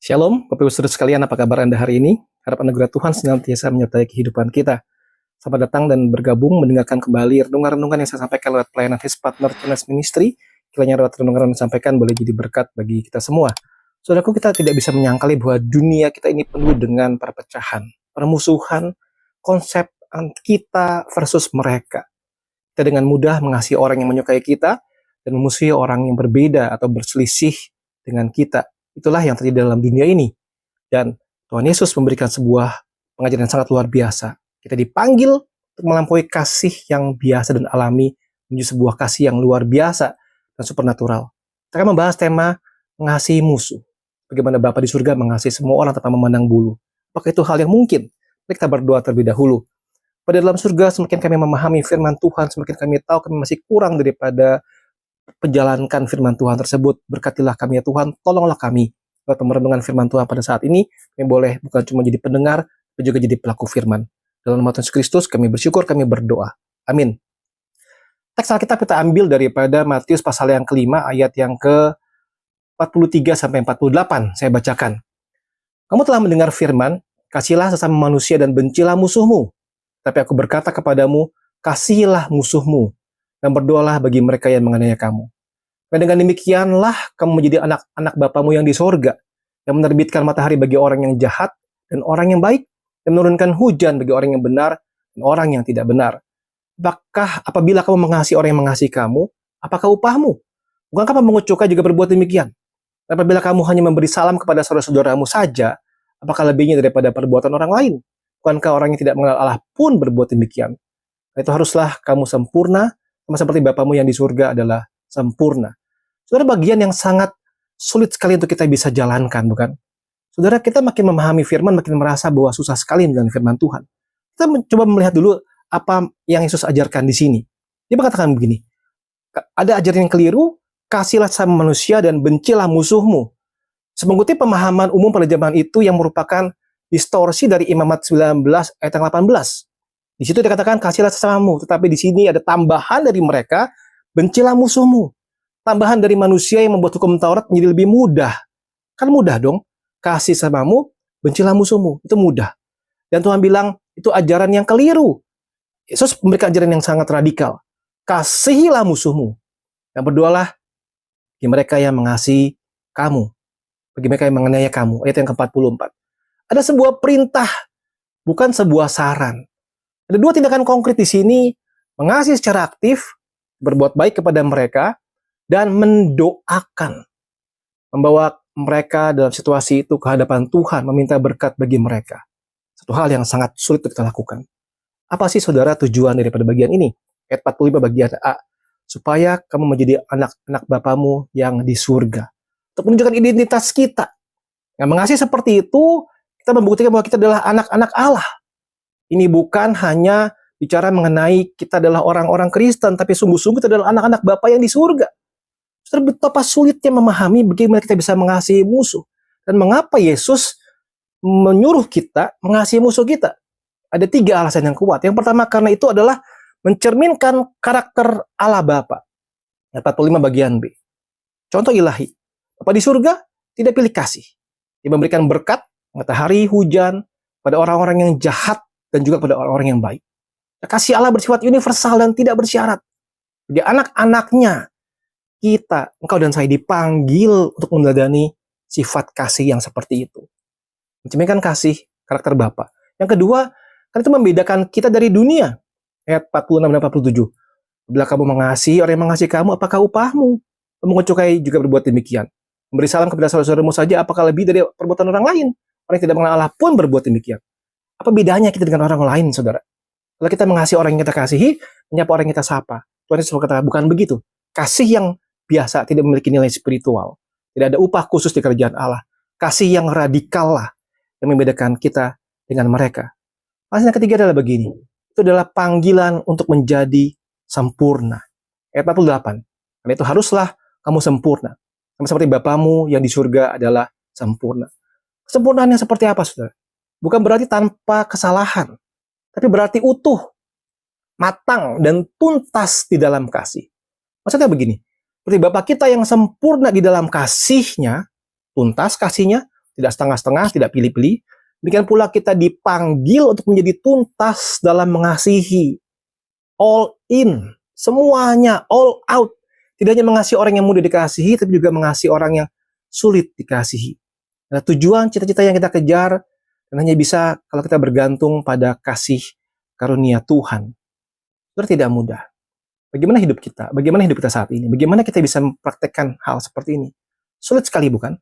Shalom, Bapak Ibu Saudara sekalian, apa kabar Anda hari ini? Harap anugerah Tuhan senantiasa menyertai kehidupan kita. Selamat datang dan bergabung mendengarkan kembali renungan-renungan yang saya sampaikan lewat pelayanan His Partner Channel Ministry. Kiranya lewat renungan yang disampaikan boleh jadi berkat bagi kita semua. Saudaraku, kita tidak bisa menyangkali bahwa dunia kita ini penuh dengan perpecahan, permusuhan, konsep kita versus mereka. Kita dengan mudah mengasihi orang yang menyukai kita dan memusuhi orang yang berbeda atau berselisih dengan kita. Itulah yang terjadi dalam dunia ini. Dan Tuhan Yesus memberikan sebuah pengajaran yang sangat luar biasa. Kita dipanggil untuk melampaui kasih yang biasa dan alami menuju sebuah kasih yang luar biasa dan supernatural. Kita akan membahas tema mengasihi musuh. Bagaimana Bapa di surga mengasihi semua orang tanpa memandang bulu. Apakah itu hal yang mungkin? Mari kita berdoa terlebih dahulu. Pada dalam surga, semakin kami memahami firman Tuhan, semakin kami tahu kami masih kurang daripada menjalankan firman Tuhan tersebut. Berkatilah kami ya Tuhan, tolonglah kami lewat merenungkan firman Tuhan pada saat ini. Kami boleh bukan cuma jadi pendengar, tapi juga jadi pelaku firman. Dalam nama Tuhan Yesus Kristus kami bersyukur, kami berdoa. Amin. Teks Alkitab kita ambil daripada Matius pasal yang kelima, ayat yang ke-43 sampai 48. Saya bacakan. Kamu telah mendengar firman, kasihlah sesama manusia dan bencilah musuhmu. Tapi aku berkata kepadamu, kasihilah musuhmu dan berdoalah bagi mereka yang menganiaya kamu. Dan dengan demikianlah kamu menjadi anak-anak Bapamu yang di sorga, yang menerbitkan matahari bagi orang yang jahat dan orang yang baik, dan menurunkan hujan bagi orang yang benar dan orang yang tidak benar. Apakah apabila kamu mengasihi orang yang mengasihi kamu, apakah upahmu? Bukankah pemungut cukai juga berbuat demikian? Dan apabila kamu hanya memberi salam kepada saudara-saudaramu saja, apakah lebihnya daripada perbuatan orang lain? Bukankah orang yang tidak mengenal Allah pun berbuat demikian? Itu haruslah kamu sempurna, sama seperti Bapamu yang di surga adalah sempurna. Saudara, bagian yang sangat sulit sekali untuk kita bisa jalankan, bukan? Saudara, kita makin memahami firman, makin merasa bahwa susah sekali dengan firman Tuhan. Kita coba melihat dulu apa yang Yesus ajarkan di sini. Dia mengatakan begini, ada ajaran yang keliru, kasihlah sama manusia dan bencilah musuhmu. Mengutip pemahaman umum pada zaman itu yang merupakan distorsi dari Imamat 19 ayat 18. Di situ dikatakan kasihlah sesamamu, tetapi di sini ada tambahan dari mereka, bencilah musuhmu. Tambahan dari manusia yang membuat hukum Taurat menjadi lebih mudah. Kan mudah dong, kasih sesamamu, bencilah musuhmu, itu mudah. Dan Tuhan bilang, itu ajaran yang keliru. Yesus memberikan ajaran yang sangat radikal. Kasihilah musuhmu, dan berdoalah bagi mereka yang mengasihi kamu, bagi mereka yang menganiaya kamu. Ayat yang ke-44. Ada sebuah perintah, bukan sebuah saran. Ada dua tindakan konkret di sini, mengasihi secara aktif, berbuat baik kepada mereka, dan mendoakan. Membawa mereka dalam situasi itu ke hadapan Tuhan, meminta berkat bagi mereka. Satu hal yang sangat sulit untuk kita lakukan. Apa sih saudara tujuan daripada bagian ini? Ayat 45 bagian A. Supaya kamu menjadi anak-anak Bapamu yang di surga. Untuk menunjukkan identitas kita. Nah, mengasihi seperti itu, kita membuktikan bahwa kita adalah anak-anak Allah. Ini bukan hanya bicara mengenai kita adalah orang-orang Kristen, tapi sungguh-sungguh kita adalah anak-anak Bapa yang di surga. Betapa sulitnya memahami bagaimana kita bisa mengasihi musuh. Dan mengapa Yesus menyuruh kita mengasihi musuh kita. Ada 3 alasan yang kuat. Yang pertama, karena itu adalah mencerminkan karakter Allah Bapa. 45 bagian B. Contoh ilahi. Bapa di surga tidak pilih kasih. Dia memberikan berkat, matahari, hujan, pada orang-orang yang jahat, dan juga pada orang-orang yang baik. Kasih Allah bersifat universal dan tidak bersyarat. Bagi anak-anaknya, kita, engkau dan saya dipanggil untuk meneladani sifat kasih yang seperti itu. Mencerminkan kasih karakter Bapa. Yang kedua, kan itu membedakan kita dari dunia. Ayat 46 dan 47. Bila kamu mengasihi orang yang mengasihi kamu, apakah upahmu? Pemungut cukai juga berbuat demikian. Memberi salam kepada saudara-saudaramu saja, apakah lebih dari perbuatan orang lain? Orang yang tidak mengenal Allah pun berbuat demikian. Apa bedanya kita dengan orang lain, saudara? Kalau kita mengasihi orang yang kita kasihi, menyapa orang yang kita sapa. Tuhan Yesus berkata, bukan begitu. Kasih yang biasa tidak memiliki nilai spiritual. Tidak ada upah khusus di kerajaan Allah. Kasih yang radikal lah yang membedakan kita dengan mereka. Alasan yang ketiga adalah begini. Itu adalah panggilan untuk menjadi sempurna. Ayat 48. Karena itu haruslah kamu sempurna. Sama seperti Bapamu yang di surga adalah sempurna. Kesempurnaan yang seperti apa, saudara? Bukan berarti tanpa kesalahan, tapi berarti utuh, matang, dan tuntas di dalam kasih. Maksudnya begini, seperti Bapa kita yang sempurna di dalam kasihnya, tuntas kasihnya, tidak setengah-setengah, tidak pilih-pilih. Demikian pula kita dipanggil untuk menjadi tuntas dalam mengasihi. All in, semuanya, all out. Tidak hanya mengasihi orang yang mudah dikasihi, tapi juga mengasihi orang yang sulit dikasihi. Nah, tujuan cita-cita yang kita kejar dan hanya bisa kalau kita bergantung pada kasih karunia Tuhan. Itu tidak mudah. Bagaimana hidup kita? Bagaimana hidup kita saat ini? Bagaimana kita bisa mempraktekkan hal seperti ini? Sulit sekali, bukan?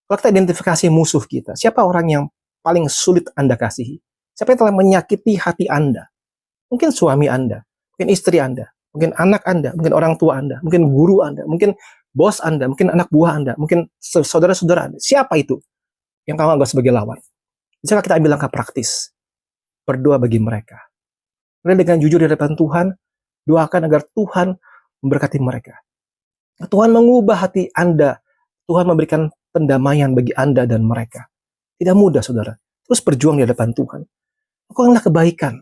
Kalau kita identifikasi musuh kita, siapa orang yang paling sulit Anda kasihi? Siapa yang telah menyakiti hati Anda? Mungkin suami Anda, mungkin istri Anda, mungkin anak Anda, mungkin orang tua Anda, mungkin guru Anda, mungkin bos Anda, mungkin anak buah Anda, mungkin saudara-saudara Anda. Siapa itu yang kamu anggap sebagai lawan? Bisa kita ambil langkah praktis? Berdoa bagi mereka. Dan dengan jujur di hadapan Tuhan, doakan agar Tuhan memberkati mereka. Tuhan mengubah hati Anda. Tuhan memberikan pendamaian bagi Anda dan mereka. Tidak mudah, saudara. Terus berjuang di hadapan Tuhan. Lakukanlah kebaikan.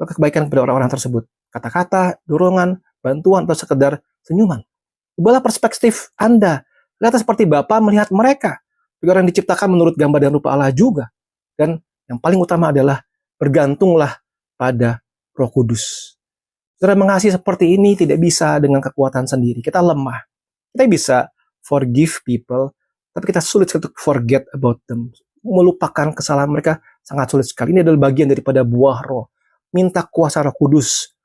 Lakukan kebaikan kepada orang-orang tersebut. Kata-kata, dorongan, bantuan, atau sekedar senyuman. Ubahlah perspektif Anda. Lihatlah seperti Bapa melihat mereka. Juga orang diciptakan menurut gambar dan rupa Allah juga. Dan yang paling utama adalah bergantunglah pada Roh Kudus. Saudara, mengasihi seperti ini tidak bisa dengan kekuatan sendiri. Kita lemah. Kita bisa forgive people, tapi kita sulit untuk forget about them. Melupakan kesalahan mereka sangat sulit sekali. Ini adalah bagian daripada buah roh. Minta kuasa Roh Kudus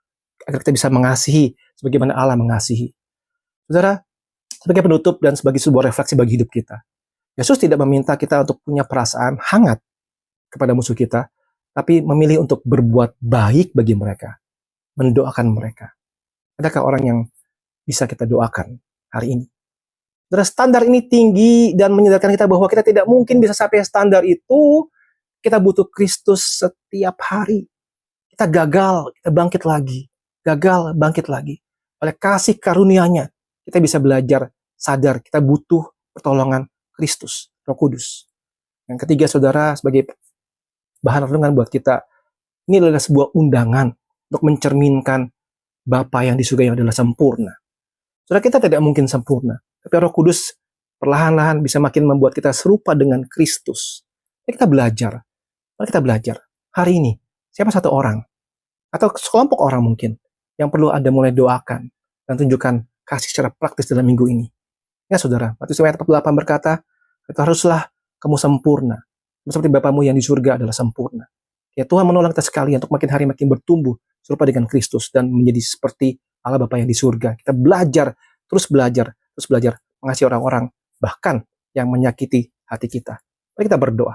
agar kita bisa mengasihi sebagaimana Allah mengasihi. Saudara, sebagai penutup dan sebagai sebuah refleksi bagi hidup kita, Yesus tidak meminta kita untuk punya perasaan hangat kepada musuh kita, tapi memilih untuk berbuat baik bagi mereka, mendoakan mereka. Adakah orang yang bisa kita doakan hari ini? Saudara, standar ini tinggi dan menyadarkan kita bahwa kita tidak mungkin bisa sampai standar itu. Kita butuh Kristus setiap hari. Kita gagal, kita bangkit lagi. Gagal, bangkit lagi. Oleh kasih karunia-Nya, kita bisa belajar sadar kita butuh pertolongan Kristus, Roh Kudus. Yang ketiga, saudara, sebagai bahan renungan buat kita, ini adalah sebuah undangan untuk mencerminkan Bapa yang di surga yang adalah sempurna. Saudara, kita tidak mungkin sempurna, tapi Roh Kudus perlahan-lahan bisa makin membuat kita serupa dengan Kristus. Mari kita belajar. Mari kita belajar. Hari ini, siapa satu orang, atau sekelompok orang mungkin, yang perlu Anda mulai doakan dan tunjukkan kasih secara praktis dalam minggu ini. Ya saudara, Matius ayat 48 berkata, haruslah kamu sempurna, seperti Bapamu yang di surga adalah sempurna. Ya, Tuhan menolong kita sekali untuk makin hari makin bertumbuh serupa dengan Kristus dan menjadi seperti Allah Bapa yang di surga. Kita belajar, terus belajar mengasihi orang-orang, bahkan yang menyakiti hati kita. Mari kita berdoa.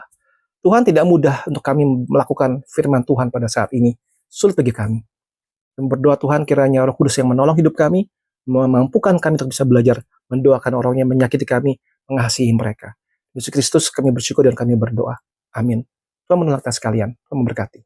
Tuhan, tidak mudah untuk kami melakukan firman Tuhan pada saat ini. Sulit bagi kami. Dan berdoa Tuhan, kiranya Roh Kudus yang menolong hidup kami, memampukan kami untuk bisa belajar mendoakan orang yang menyakiti kami, mengasihi mereka. Yesus Kristus, kami bersyukur dan kami berdoa. Amin. Tuhan menolong kita sekalian. Tuhan memberkati.